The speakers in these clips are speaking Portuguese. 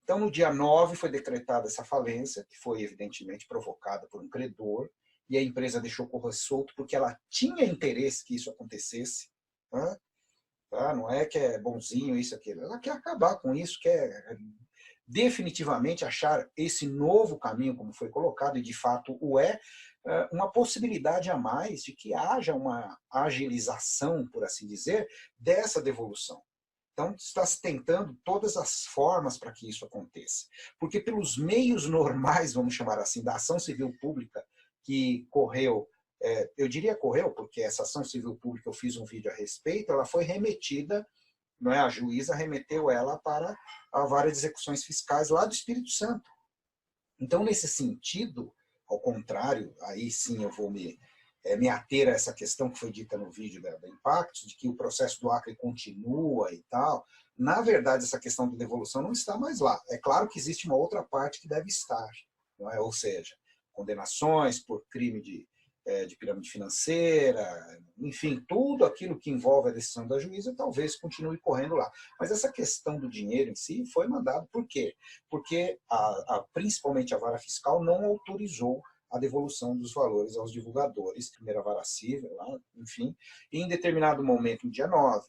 Então, no dia 9 foi decretada essa falência, que foi evidentemente provocada por um credor, e a empresa deixou correr solto porque ela tinha interesse que isso acontecesse, né? Tá? Não é que é bonzinho isso, aquilo. Ela quer acabar com isso, quer definitivamente achar esse novo caminho, como foi colocado, e de fato o é, uma possibilidade a mais de que haja uma agilização, por assim dizer, dessa devolução. Então, está se tentando todas as formas para que isso aconteça. Porque pelos meios normais, vamos chamar assim, da ação civil pública que correu, eu diria correu, porque essa ação civil pública, eu fiz um vídeo a respeito, ela foi remetida, não é? A juíza remeteu ela para a vara de execuções fiscais lá do Espírito Santo. Então, nesse sentido, ao contrário, aí sim eu vou me ater a essa questão que foi dita no vídeo da Impactos, de que o processo do Acre continua e tal. Na verdade, essa questão da devolução não está mais lá. É claro que existe uma outra parte que deve estar, não é? Ou seja, condenações por crime de pirâmide financeira, enfim, tudo aquilo que envolve a decisão da juíza talvez continue correndo lá. Mas essa questão do dinheiro em si foi mandado por quê? Porque principalmente a vara fiscal não autorizou a devolução dos valores aos divulgadores, primeira vara civil, lá, enfim, e em determinado momento, no dia 9,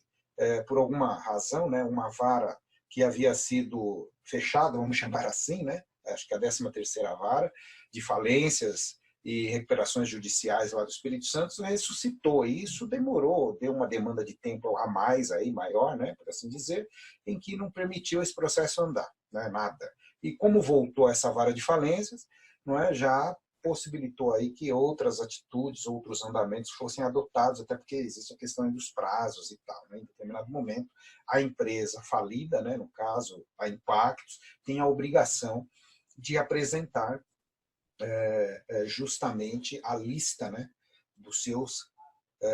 por alguma razão, né, uma vara que havia sido fechada, vamos chamar assim, né, acho que a 13ª vara, de falências e recuperações judiciais lá do Espírito Santo, ressuscitou. E isso demorou, deu uma demanda de tempo a mais, aí, maior, né, por assim dizer, em que não permitiu esse processo andar, né, nada. E como voltou essa vara de falências, não é, já possibilitou aí que outras atitudes, outros andamentos fossem adotados, até porque existe a questão dos prazos e tal, né? Em determinado momento, a empresa falida, né, no caso, a Impactos, tem a obrigação de apresentar justamente a lista, né, dos seus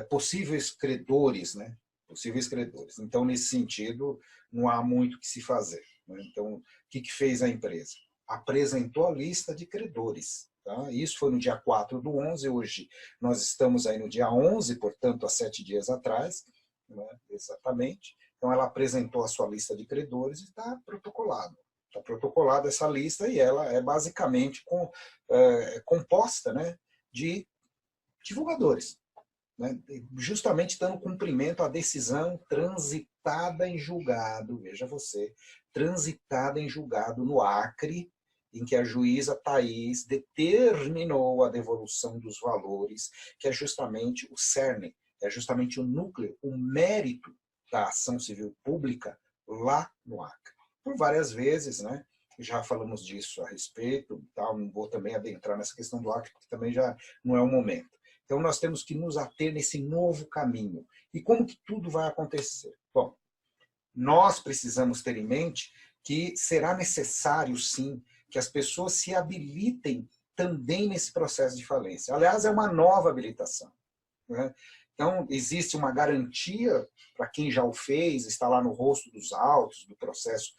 possíveis credores, né? Possíveis credores. Então, nesse sentido, não há muito o que se fazer, né? Então, o que fez a empresa? Apresentou a lista de credores. Tá? Isso foi no dia 4/11, hoje nós estamos aí no dia 11, portanto, há 7 dias atrás, né? Exatamente. Então, ela apresentou a sua lista de credores e está protocolado. Está protocolada essa lista e ela é basicamente composta, né, de divulgadores, né, justamente dando cumprimento à decisão transitada em julgado, veja você, transitada em julgado no Acre, em que a juíza Thaís determinou a devolução dos valores, que é justamente o cerne, é justamente o núcleo, o mérito da ação civil pública lá no Acre. Por várias vezes, né? Já falamos disso a respeito, tal, não vou também adentrar nessa questão do Acre, porque também já não é o momento. Então, nós temos que nos ater nesse novo caminho. E como que tudo vai acontecer? Bom, nós precisamos ter em mente que será necessário, sim, que as pessoas se habilitem também nesse processo de falência. Aliás, é uma nova habilitação, né? Então, existe uma garantia para quem já o fez, está lá no rosto dos autos, do processo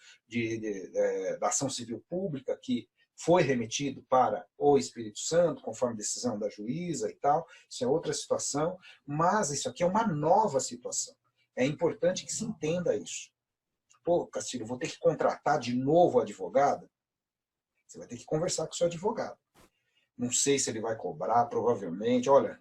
da ação civil pública, que foi remetido para o Espírito Santo, conforme decisão da juíza e tal, isso é outra situação, mas isso aqui é uma nova situação. É importante que se entenda isso. Pô, Castilho, vou ter que contratar de novo o advogado? Você vai ter que conversar com o seu advogado. Não sei se ele vai cobrar, provavelmente, olha,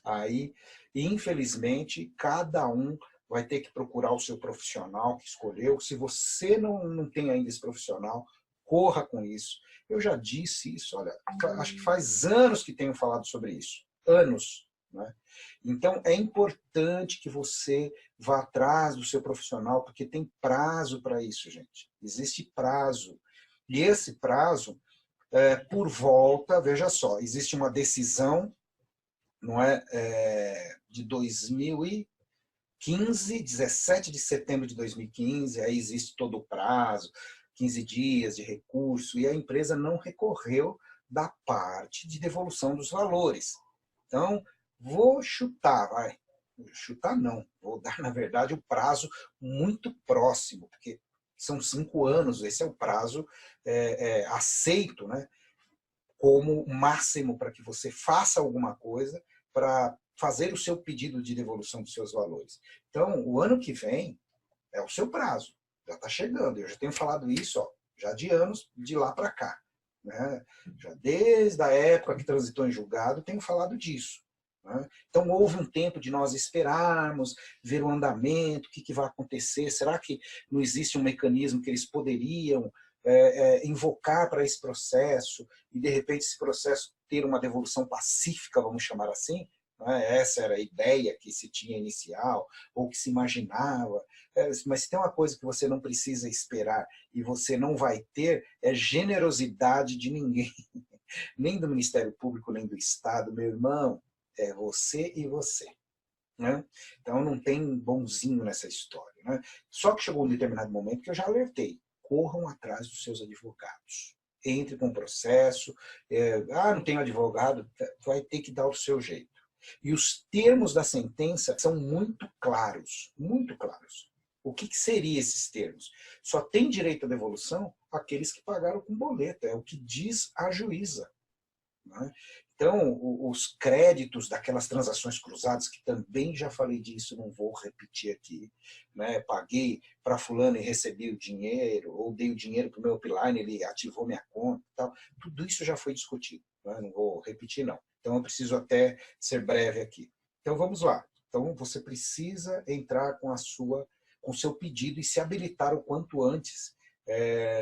aí, infelizmente, cada um vai ter que procurar o seu profissional que escolheu. Se você não tem ainda esse profissional, corra com isso. Eu já disse isso, olha, acho que faz anos que tenho falado sobre isso. Anos. Né? Então, é importante que você vá atrás do seu profissional, porque tem prazo para isso, gente. Existe prazo. E esse prazo, por volta, veja só, existe uma decisão, não é, de 2015, 17 de setembro de 2015, aí existe todo o prazo, 15 dias de recurso, e a empresa não recorreu da parte de devolução dos valores. Então, vou chutar, vai. Chutar não, vou dar, na verdade, o prazo muito próximo, porque são 5 anos, esse é o prazo aceito, né, como máximo para que você faça alguma coisa para fazer o seu pedido de devolução dos seus valores. Então, o ano que vem é o seu prazo. Já está chegando. Eu já tenho falado isso, ó, já de anos de lá para cá. Né? Já desde a época que transitou em julgado, tenho falado disso. Né? Então, houve um tempo de nós esperarmos, ver o andamento, o que vai acontecer. Será que não existe um mecanismo que eles poderiam invocar para esse processo e, de repente, esse processo ter uma devolução pacífica, vamos chamar assim? Né? Essa era a ideia que se tinha inicial, ou que se imaginava. Mas se tem uma coisa que você não precisa esperar e você não vai ter, é generosidade de ninguém. Nem do Ministério Público, nem do Estado, meu irmão. É você e você. Né? Então não tem bonzinho nessa história. Né? Só que chegou um determinado momento que eu já alertei. Corram atrás dos seus advogados. Entre com o processo. Não tenho advogado, vai ter que dar o seu jeito. E os termos da sentença são muito claros. Muito claros. O que seriam esses termos? Só tem direito à devolução aqueles que pagaram com boleto. É o que diz a juíza. Né? Então, os créditos daquelas transações cruzadas, que também já falei disso, não vou repetir aqui, né? Paguei para fulano e recebi o dinheiro, ou dei o dinheiro para o meu upline, ele ativou minha conta, tal. Tudo isso já foi discutido, né? Não vou repetir não. Então, eu preciso até ser breve aqui. Então, vamos lá. Então, você precisa entrar com o seu pedido e se habilitar o quanto antes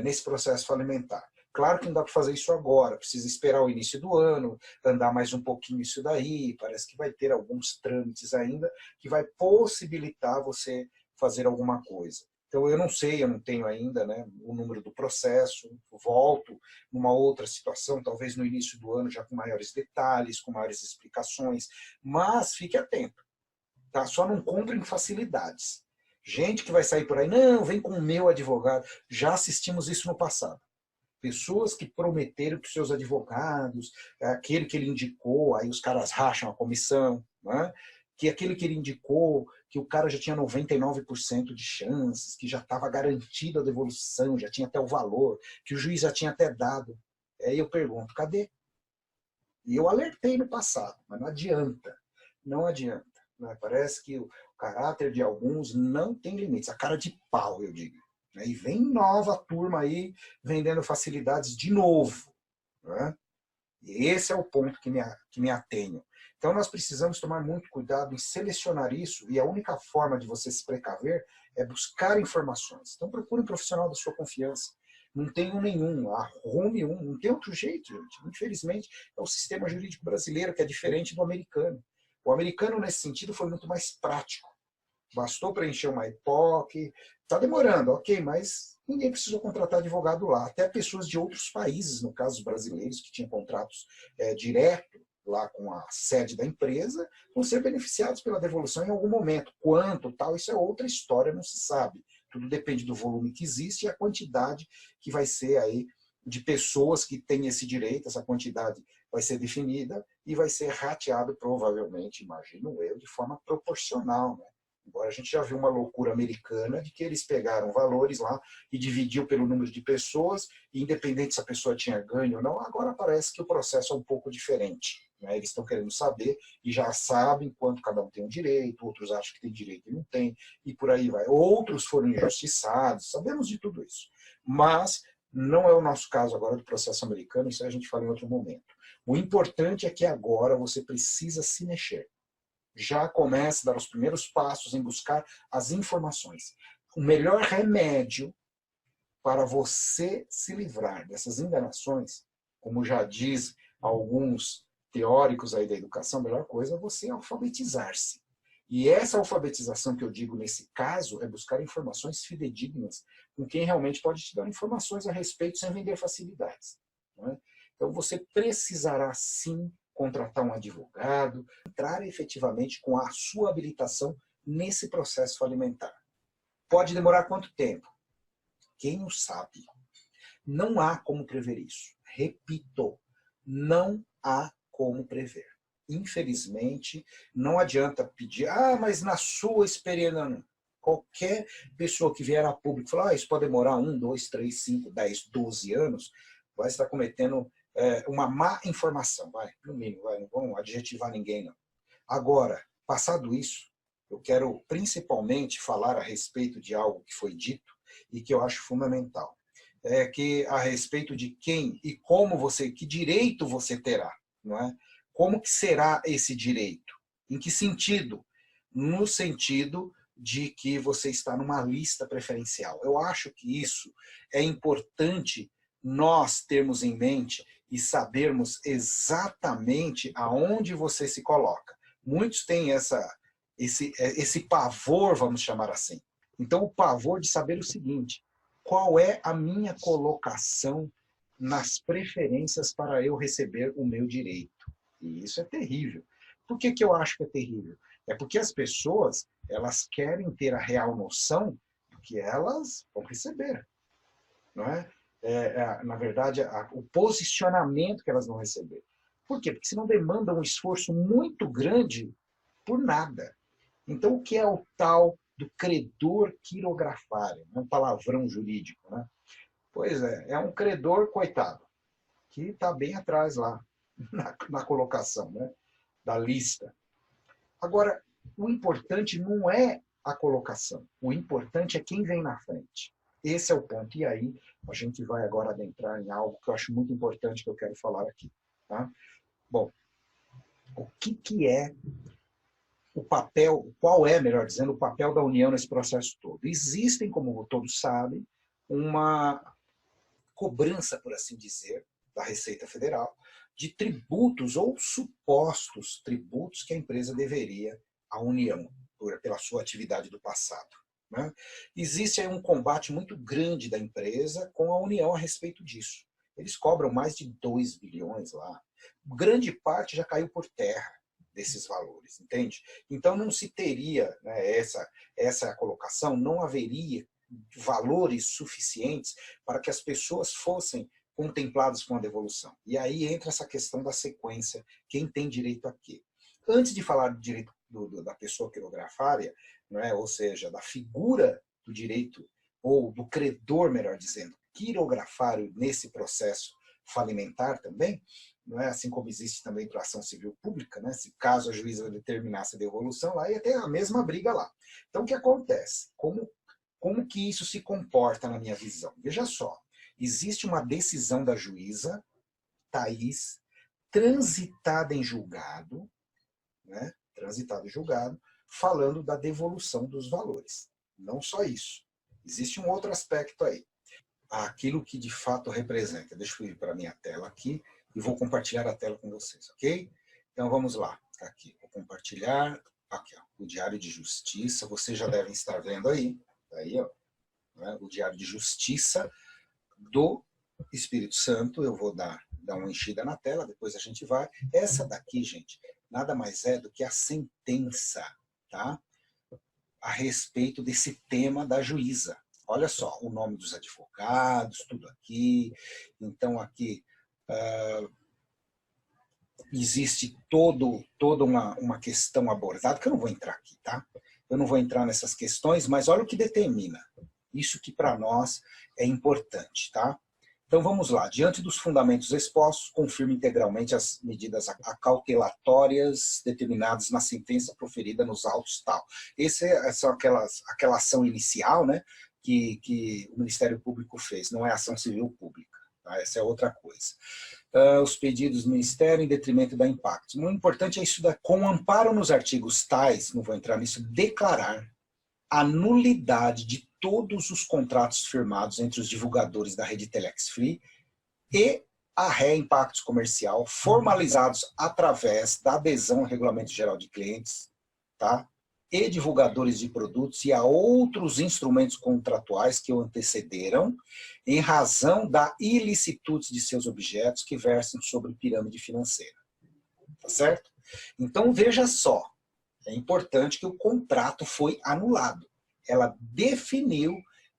nesse processo falimentar. Claro que não dá para fazer isso agora, precisa esperar o início do ano, andar mais um pouquinho isso daí, parece que vai ter alguns trâmites ainda que vai possibilitar você fazer alguma coisa. Então eu não sei, eu não tenho ainda, né, o número do processo, volto numa outra situação, talvez no início do ano já com maiores detalhes, com maiores explicações, mas fique atento, tá? Só não comprem facilidades. Gente que vai sair por aí, não, vem com o meu advogado, já assistimos isso no passado. Pessoas que prometeram para os seus advogados, aquele que ele indicou, aí os caras racham a comissão, né? Que aquele que ele indicou, que o cara já tinha 99% de chances, que já estava garantida a devolução, já tinha até o valor, que o juiz já tinha até dado. Aí eu pergunto, cadê? E eu alertei no passado, mas não adianta. Não adianta. Né? Parece que o caráter de alguns não tem limites. A cara de pau, eu digo. E vem nova turma aí vendendo facilidades de novo. Né? E esse é o ponto que me atenho. Então nós precisamos tomar muito cuidado em selecionar isso, e a única forma de você se precaver é buscar informações. Então procure um profissional da sua confiança. Não tem um nenhum, arrume um, não tem outro jeito, gente. Infelizmente, é o sistema jurídico brasileiro que é diferente do americano. O americano, nesse sentido, foi muito mais prático. Bastou preencher uma EPOC, está demorando, ok, mas ninguém precisou contratar advogado lá. Até pessoas de outros países, no caso os brasileiros, que tinham contratos direto lá com a sede da empresa, vão ser beneficiados pela devolução em algum momento. Quanto, tal, isso é outra história, não se sabe. Tudo depende do volume que existe e a quantidade que vai ser aí de pessoas que têm esse direito, essa quantidade vai ser definida e vai ser rateado provavelmente, imagino eu, de forma proporcional, né? Agora a gente já viu uma loucura americana de que eles pegaram valores lá e dividiu pelo número de pessoas, e independente se a pessoa tinha ganho ou não, agora parece que o processo é um pouco diferente. Né? Eles estão querendo saber e já sabem quanto cada um tem o direito, outros acham que tem direito e não tem, e por aí vai. Outros foram injustiçados, sabemos de tudo isso. Mas não é o nosso caso agora do processo americano, isso a gente fala em outro momento. O importante é que agora você precisa se mexer. Já comece a dar os primeiros passos em buscar as informações. O melhor remédio para você se livrar dessas enganações, como já diz alguns teóricos aí da educação, a melhor coisa é você alfabetizar-se. E essa alfabetização que eu digo nesse caso é buscar informações fidedignas com quem realmente pode te dar informações a respeito sem vender facilidades. Não é? Então você precisará sim contratar um advogado, entrar efetivamente com a sua habilitação nesse processo falimentar. Pode demorar quanto tempo? Quem o sabe? Não há como prever isso. Repito, não há como prever. Infelizmente, não adianta pedir, mas na sua experiência, não. Qualquer pessoa que vier a público e falar, isso pode demorar 1, 2, 3, 5, 10, 12 anos, vai estar cometendo uma má informação, no mínimo, não vamos adjetivar ninguém, não. Agora, passado isso, eu quero principalmente falar a respeito de algo que foi dito, e que eu acho fundamental. É que a respeito de quem e como você, que direito você terá, não é? Como que será esse direito? Em que sentido? No sentido de que você está numa lista preferencial. Eu acho que isso é importante nós termos em mente e sabermos exatamente aonde você se coloca. Muitos têm esse pavor, vamos chamar assim. Então, o pavor de saber o seguinte: qual é a minha colocação nas preferências para eu receber o meu direito? E isso é terrível. Por que eu acho que é terrível? É porque as pessoas, elas querem ter a real noção do que elas vão receber, não é? Na verdade, o posicionamento que elas vão receber. Por quê? Porque senão demanda um esforço muito grande por nada. Então, o que é o tal do credor quirografário? É um palavrão jurídico, né? Pois é um credor, coitado, que está bem atrás lá, na colocação, né, da lista. Agora, o importante não é a colocação, o importante é quem vem na frente. Esse é o ponto. E aí, a gente vai agora adentrar em algo que eu acho muito importante que eu quero falar aqui. Tá? Bom, o que é o papel, qual é, melhor dizendo, o papel da União nesse processo todo? Existem, como todos sabem, uma cobrança, por assim dizer, da Receita Federal, de tributos ou supostos tributos que a empresa deveria à União, pela sua atividade do passado. Né? Existe aí um combate muito grande da empresa com a União a respeito disso. Eles cobram mais de 2 bilhões lá. Grande parte já caiu por terra desses valores, entende? Então não se teria, né, essa colocação, não haveria valores suficientes para que as pessoas fossem contempladas com a devolução. E aí entra essa questão da sequência, quem tem direito a quê. Antes de falar do direito da pessoa quirografária, né, ou seja, da figura do direito, ou do credor, melhor dizendo, quirografário nesse processo falimentar também, não é? Assim como existe também para a ação civil pública, né? Se caso a juíza determinasse a devolução, lá ia ter a mesma briga lá. Então, o que acontece? Como que isso se comporta na minha visão? Veja só, existe uma decisão da juíza, Thaís, transitada em julgado, né? Transitada em julgado, falando da devolução dos valores. Não só isso. Existe um outro aspecto aí. Aquilo que de fato representa. Deixa eu ir para a minha tela aqui e vou compartilhar a tela com vocês, ok? Então vamos lá. Aqui, vou compartilhar. Aqui, ó, o Diário de Justiça. Vocês já devem estar vendo aí. Aí, ó. Né, o Diário de Justiça do Espírito Santo. Eu vou dar uma enchida na tela, depois a gente vai. Essa daqui, gente, nada mais é do que a sentença, tá? A respeito desse tema da juíza. Olha só, o nome dos advogados, tudo aqui. Então, aqui existe toda uma questão abordada, que eu não vou entrar aqui, tá? Eu não vou entrar nessas questões, mas olha o que determina. Isso que para nós é importante, tá? Então vamos lá. Diante dos fundamentos expostos, confirma integralmente as medidas acautelatórias determinadas na sentença proferida nos autos tal. São aquela ação inicial, né, que o Ministério Público fez, não é ação civil pública. Tá? Essa é outra coisa. Os pedidos do Ministério em detrimento da impacto. O importante é isso, com amparo nos artigos tais, não vou entrar nisso, declarar a nulidade de todos os contratos firmados entre os divulgadores da rede Telex Free e a Ré Impactos Comercial, formalizados através da adesão ao Regulamento Geral de Clientes, tá? E divulgadores de produtos e a outros instrumentos contratuais que o antecederam, em razão da ilicitude de seus objetos que versam sobre pirâmide financeira. Tá certo? Então, veja só, é importante que o contrato foi anulado. Ela definiu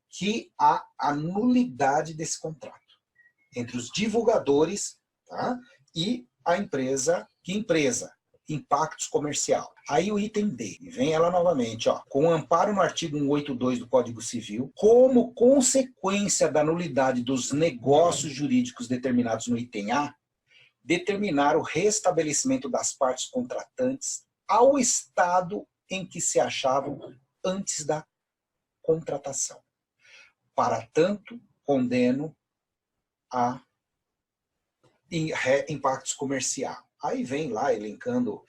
que há a nulidade desse contrato entre os divulgadores, tá, e a empresa. Que empresa? Impactos Comercial. Aí o item D, vem ela novamente, ó, com amparo no artigo 182 do Código Civil, como consequência da nulidade dos negócios jurídicos determinados no item A, determinar o restabelecimento das partes contratantes ao estado em que se achavam antes da contratação. para tanto, condeno a impactos comercial. Aí vem lá elencando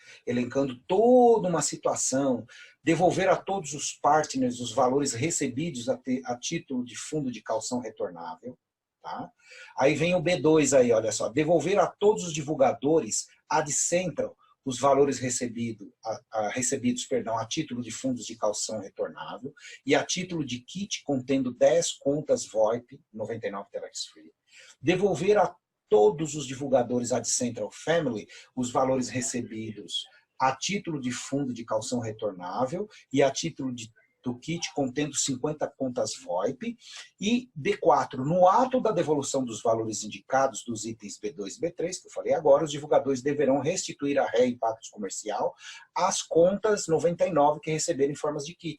toda uma situação, devolver a todos os partners os valores recebidos a título de fundo de calção retornável. Tá? Aí vem o B2 aí, olha só, devolver a todos os divulgadores ad centram os valores recebidos a título de fundos de calção retornável e a título de kit contendo 10 contas VoIP, 99 Telex Free. Devolver a todos os divulgadores ad central family os valores recebidos a título de fundo de calção retornável e a título do kit contendo 50 contas VoIP. E B4, no ato da devolução dos valores indicados dos itens B2 e B3, que eu falei agora, os divulgadores deverão restituir a ré impactos comercial às contas 99 que receberam em formas de kit.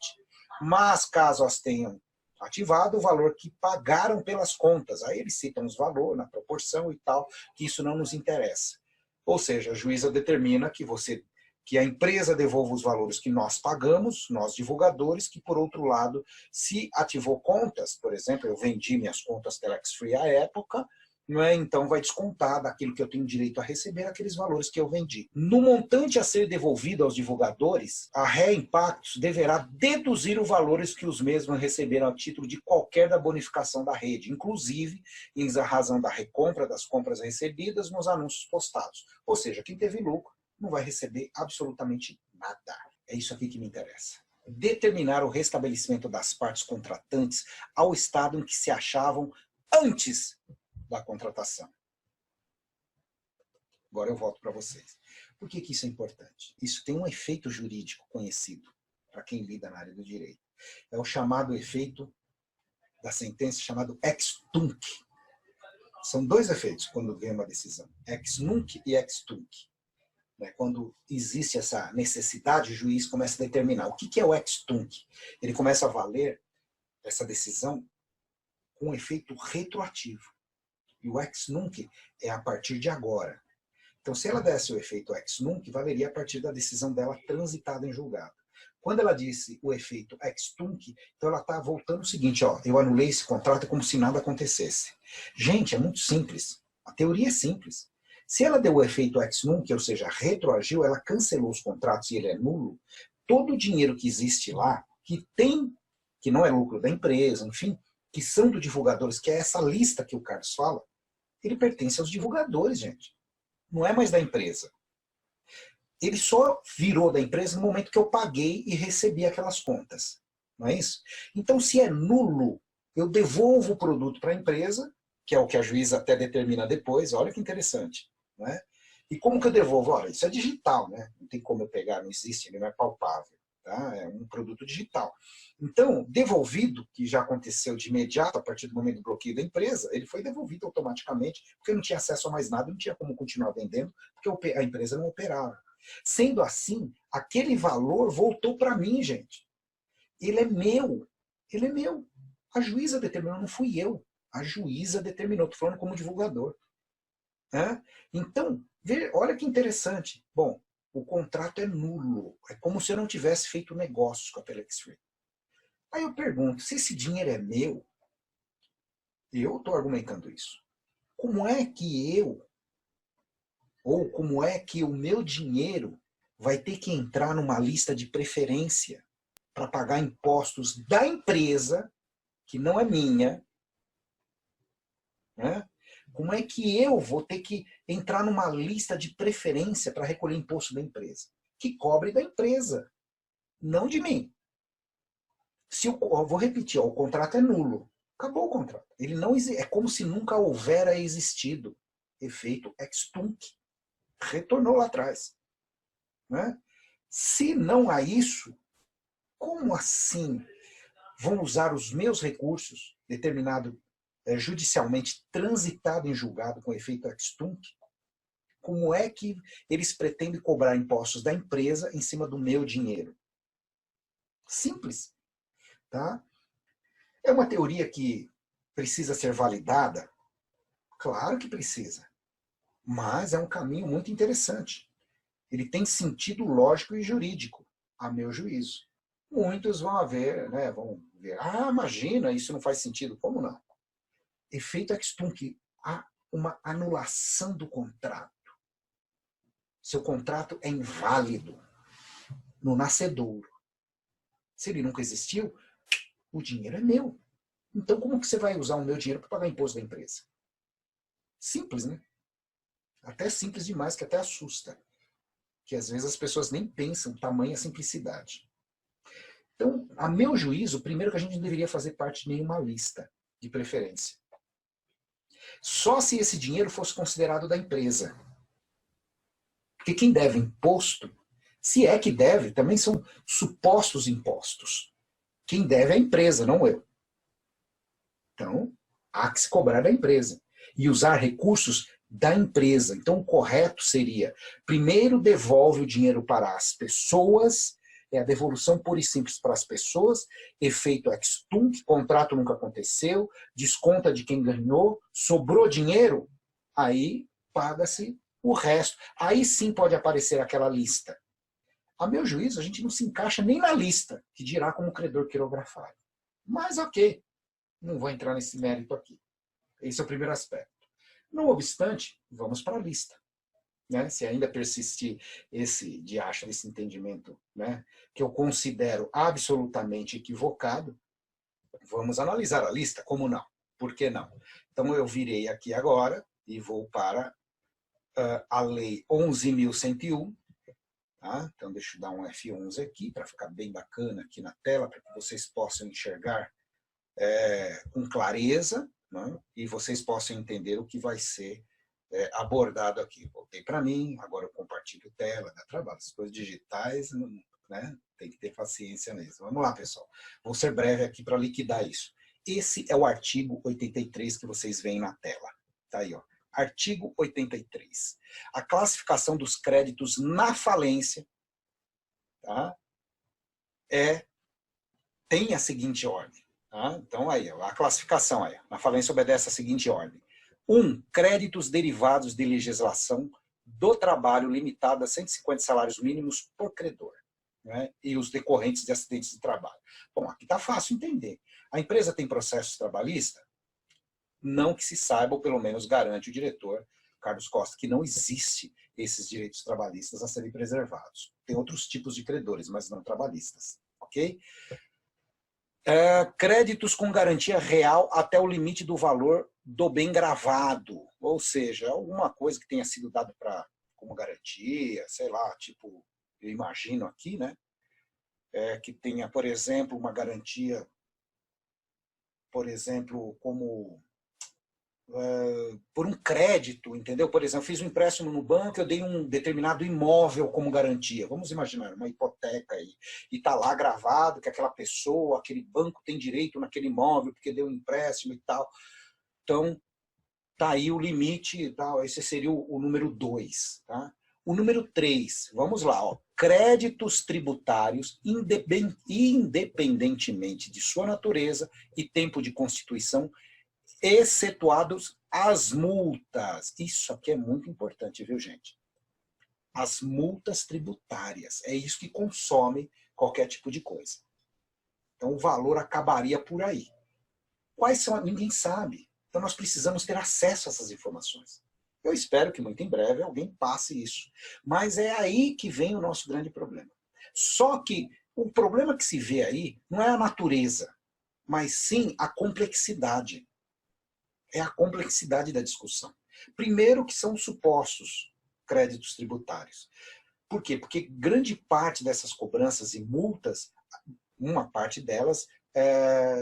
Mas, caso as tenham ativado, o valor que pagaram pelas contas. Aí eles citam os valores na proporção e tal, que isso não nos interessa. Ou seja, a juíza determina que a empresa devolva os valores que nós pagamos, nós divulgadores, que por outro lado, se ativou contas, por exemplo, eu vendi minhas contas Telex Free à época, não é? Então vai descontar daquilo que eu tenho direito a receber, aqueles valores que eu vendi. No montante a ser devolvido aos divulgadores, a Ré Impactos deverá deduzir os valores que os mesmos receberam a título de qualquer da bonificação da rede, inclusive em razão da recompra das compras recebidas nos anúncios postados. Ou seja, quem teve lucro não vai receber absolutamente nada. É isso aqui que me interessa. Determinar o restabelecimento das partes contratantes ao estado em que se achavam antes da contratação. Agora eu volto para vocês. Por que isso é importante? Isso tem um efeito jurídico conhecido para quem lida na área do direito. É o chamado efeito da sentença, chamado ex tunc. São dois efeitos quando vem uma decisão. Ex nunc e ex tunc. Quando existe essa necessidade, o juiz começa a determinar. O que é o ex tunc? Ele começa a valer essa decisão com efeito retroativo. E o ex nunc é a partir de agora. Então, se ela desse o efeito ex nunc, valeria a partir da decisão dela transitada em julgado. Quando ela disse o efeito ex tunc, então ela está voltando o seguinte, ó, eu anulei esse contrato como se nada acontecesse. Gente, é muito simples. A teoria é simples. Se ela deu o efeito ex nunc, ou seja, retroagiu, ela cancelou os contratos e ele é nulo, todo o dinheiro que existe lá, que não é lucro da empresa, enfim, que são dos divulgadores, que é essa lista que o Carlos fala, ele pertence aos divulgadores, gente. Não é mais da empresa. Ele só virou da empresa no momento que eu paguei e recebi aquelas contas. Não é isso? Então, se é nulo, eu devolvo o produto para a empresa, que é o que a juíza até determina depois. Olha que interessante. Não é? E como que eu devolvo? Olha, isso é digital, né? Não tem como eu pegar, não existe, ele não é palpável. Tá? É um produto digital. Então, devolvido, que já aconteceu de imediato, a partir do momento do bloqueio da empresa, ele foi devolvido automaticamente, porque eu não tinha acesso a mais nada, não tinha como continuar vendendo, porque a empresa não operava. Sendo assim, aquele valor voltou para mim, gente. Ele é meu. Ele é meu. A juíza determinou, não fui eu. A juíza determinou, estou falando como divulgador. Então, olha que interessante. Bom, o contrato é nulo. É como se eu não tivesse feito negócios com a Telex Free. Aí eu pergunto, se esse dinheiro é meu, eu estou argumentando isso. Como é que como é que o meu dinheiro vai ter que entrar numa lista de preferência para pagar impostos da empresa, que não é minha, né? Como é que eu vou ter que entrar numa lista de preferência para recolher imposto da empresa? Que cobre da empresa, não de mim. Eu vou repetir, ó, o contrato é nulo. Acabou o contrato. Ele não é como se nunca houvera existido. Efeito ex tunc. Retornou lá atrás. Né? Se não há isso, como assim vão usar os meus recursos, determinado judicialmente transitado em julgado com efeito ex tunc? Como é que eles pretendem cobrar impostos da empresa em cima do meu dinheiro? Simples. Tá? É uma teoria que precisa ser validada? Claro que precisa. Mas é um caminho muito interessante. Ele tem sentido lógico e jurídico, a meu juízo. muitos vão haver, né, vão ver, imagina, isso não faz sentido. Como não? Efeito Extunk, há uma anulação do contrato. Seu contrato é inválido no nascedouro. Se ele nunca existiu, o dinheiro é meu. Então, como que você vai usar o meu dinheiro para pagar imposto da empresa? Simples, né? Até simples demais, que até assusta. Que às vezes as pessoas nem pensam tamanha simplicidade. Então, a meu juízo, primeiro que a gente não deveria fazer parte de nenhuma lista, de preferência. Só se esse dinheiro fosse considerado da empresa. Porque quem deve imposto, se é que deve, também são supostos impostos. Quem deve é a empresa, não eu. Então, há que se cobrar da empresa. E usar recursos da empresa. Então, o correto seria, primeiro devolve o dinheiro para as pessoas, é a devolução pura e simples para as pessoas, efeito Extunk, contrato nunca aconteceu, desconta de quem ganhou, sobrou dinheiro, aí paga-se o resto. Aí sim pode aparecer aquela lista. A meu juízo, a gente não se encaixa nem na lista, que dirá como credor quirografário. Mas ok, não vou entrar nesse mérito aqui. Esse é o primeiro aspecto. Não obstante, vamos para a lista. Né? Se ainda persistir esse diacho, esse entendimento, né, que eu considero absolutamente equivocado, vamos analisar a lista, como não? Por que não? Então eu virei aqui agora e vou para a Lei 11.101. Tá? Então deixa eu dar um F11 aqui, para ficar bem bacana aqui na tela, para que vocês possam enxergar com clareza, né? E vocês possam entender o que vai ser abordado aqui. Voltei para mim, agora eu compartilho tela, dá trabalho. As coisas digitais, né? Tem que ter paciência mesmo. Vamos lá, pessoal. Vou ser breve aqui para liquidar isso. Esse é o artigo 83 que vocês veem na tela. Tá aí, ó. Artigo 83. A classificação dos créditos na falência, tá? Tem a seguinte ordem. Tá? Então, aí, a classificação aí, na falência obedece a seguinte ordem. 1. Créditos derivados de legislação do trabalho limitado a 150 salários mínimos por credor. Né? E os decorrentes de acidentes de trabalho. Bom, aqui está fácil entender. A empresa tem processo trabalhista? Não que se saiba, ou pelo menos garante o diretor Carlos Costa, que não existe esses direitos trabalhistas a serem preservados. Tem outros tipos de credores, mas não trabalhistas. Ok? Créditos com garantia real até o limite do valor do bem gravado, ou seja, alguma coisa que tenha sido dado como garantia, sei lá, tipo, eu imagino aqui, né, que tenha, por exemplo, uma garantia, por exemplo, como por um crédito, entendeu? Por exemplo, fiz um empréstimo no banco, eu dei um determinado imóvel como garantia. Vamos imaginar, uma hipoteca aí. E está lá gravado que aquela pessoa, aquele banco tem direito naquele imóvel porque deu um empréstimo e tal. Então, está aí o limite e tal. Esse seria o número 2. Tá? O número 3, vamos lá. Ó. Créditos tributários, independentemente de sua natureza e tempo de constituição, excetuados as multas. Isso aqui é muito importante, viu, gente? As multas tributárias. É isso que consome qualquer tipo de coisa. Então, o valor acabaria por aí. Quais são? Ninguém sabe. Então, nós precisamos ter acesso a essas informações. Eu espero que muito em breve alguém passe isso. Mas é aí que vem o nosso grande problema. Só que o problema que se vê aí não é a natureza, mas sim a complexidade. É a complexidade da discussão. Primeiro que são supostos créditos tributários. Por quê? Porque grande parte dessas cobranças e multas, uma parte delas,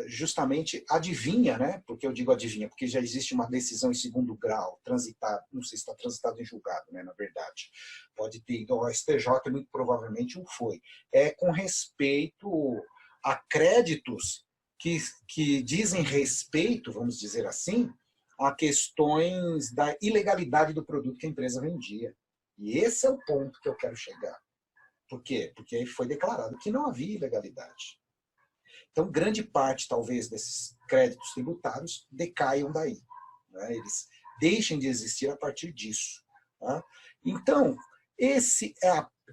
justamente adivinha, né? Porque eu digo adivinha, porque já existe uma decisão em segundo grau, transitado, não sei se está transitado em julgado, né, na verdade. Pode ter ido ao STJ, muito provavelmente o foi. Com respeito a créditos que dizem respeito, vamos dizer assim, a questões da ilegalidade do produto que a empresa vendia. E esse é o ponto que eu quero chegar. Por quê? Porque foi declarado que não havia ilegalidade. Então, grande parte, talvez, desses créditos tributários decaiam daí. Né? Eles deixem de existir a partir disso. Tá? Então,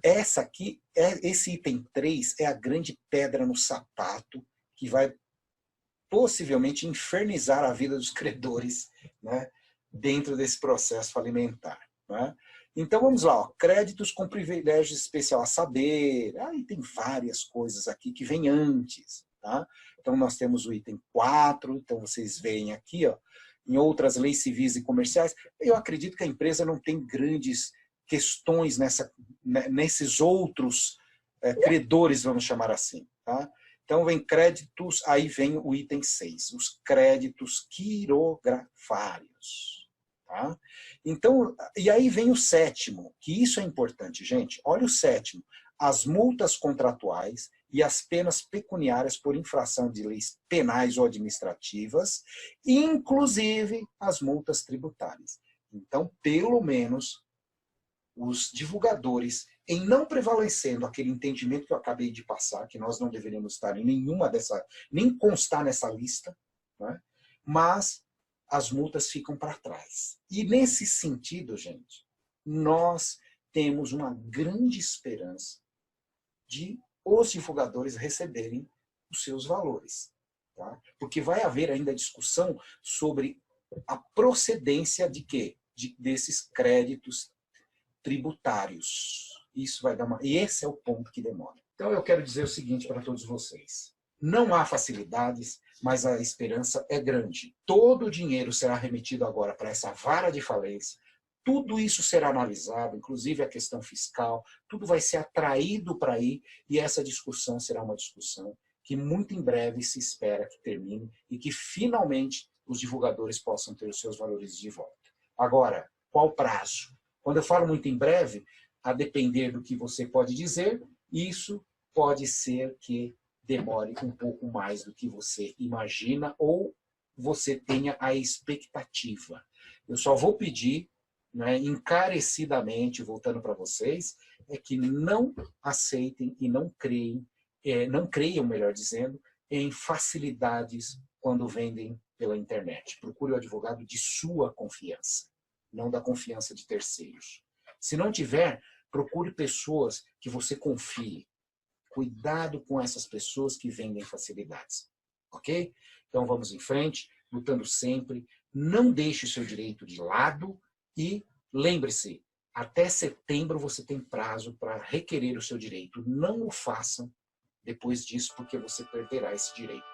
essa aqui esse item 3 é a grande pedra no sapato que vai possivelmente infernizar a vida dos credores, né, dentro desse processo falimentar. Né? Então vamos lá, ó, créditos com privilégio especial a saber, aí tem várias coisas aqui que vêm antes. Tá? Então nós temos o item 4, então vocês veem aqui, ó, em outras leis civis e comerciais, eu acredito que a empresa não tem grandes questões nesses outros credores, vamos chamar assim. Tá? Então vem créditos, aí vem o item 6, os créditos quirografários. Tá? Então, e aí vem o 7º, que isso é importante, gente. Olha o 7º, as multas contratuais e as penas pecuniárias por infração de leis penais ou administrativas, inclusive as multas tributárias. Então, pelo menos, os divulgadores, em não prevalecendo aquele entendimento que eu acabei de passar, que nós não deveríamos estar em nenhuma dessa, nem constar nessa lista, né? Mas as multas ficam para trás. E nesse sentido, gente, nós temos uma grande esperança de os divulgadores receberem os seus valores. Tá? Porque vai haver ainda discussão sobre a procedência de quê? Desses créditos tributários. Isso vai dar e esse é o ponto que demora. Então eu quero dizer o seguinte para todos vocês. Não há facilidades, mas a esperança é grande. Todo o dinheiro será remetido agora para essa vara de falência. Tudo isso será analisado, inclusive a questão fiscal. Tudo vai ser atraído para aí e essa discussão será uma discussão que muito em breve se espera que termine e que finalmente os divulgadores possam ter os seus valores de volta. Agora, qual prazo? Quando eu falo muito em breve, a depender do que você pode dizer, isso pode ser que demore um pouco mais do que você imagina ou você tenha a expectativa. Eu só vou pedir, né, encarecidamente, voltando para vocês, é que não aceitem e não creiam, melhor dizendo, em facilidades quando vendem pela internet. Procure o advogado de sua confiança, não da confiança de terceiros. Se não tiver, procure pessoas que você confie. Cuidado com essas pessoas que vendem facilidades. Ok? Então vamos em frente, lutando sempre. Não deixe o seu direito de lado e lembre-se, até setembro você tem prazo para requerer o seu direito. Não o façam depois disso, porque você perderá esse direito.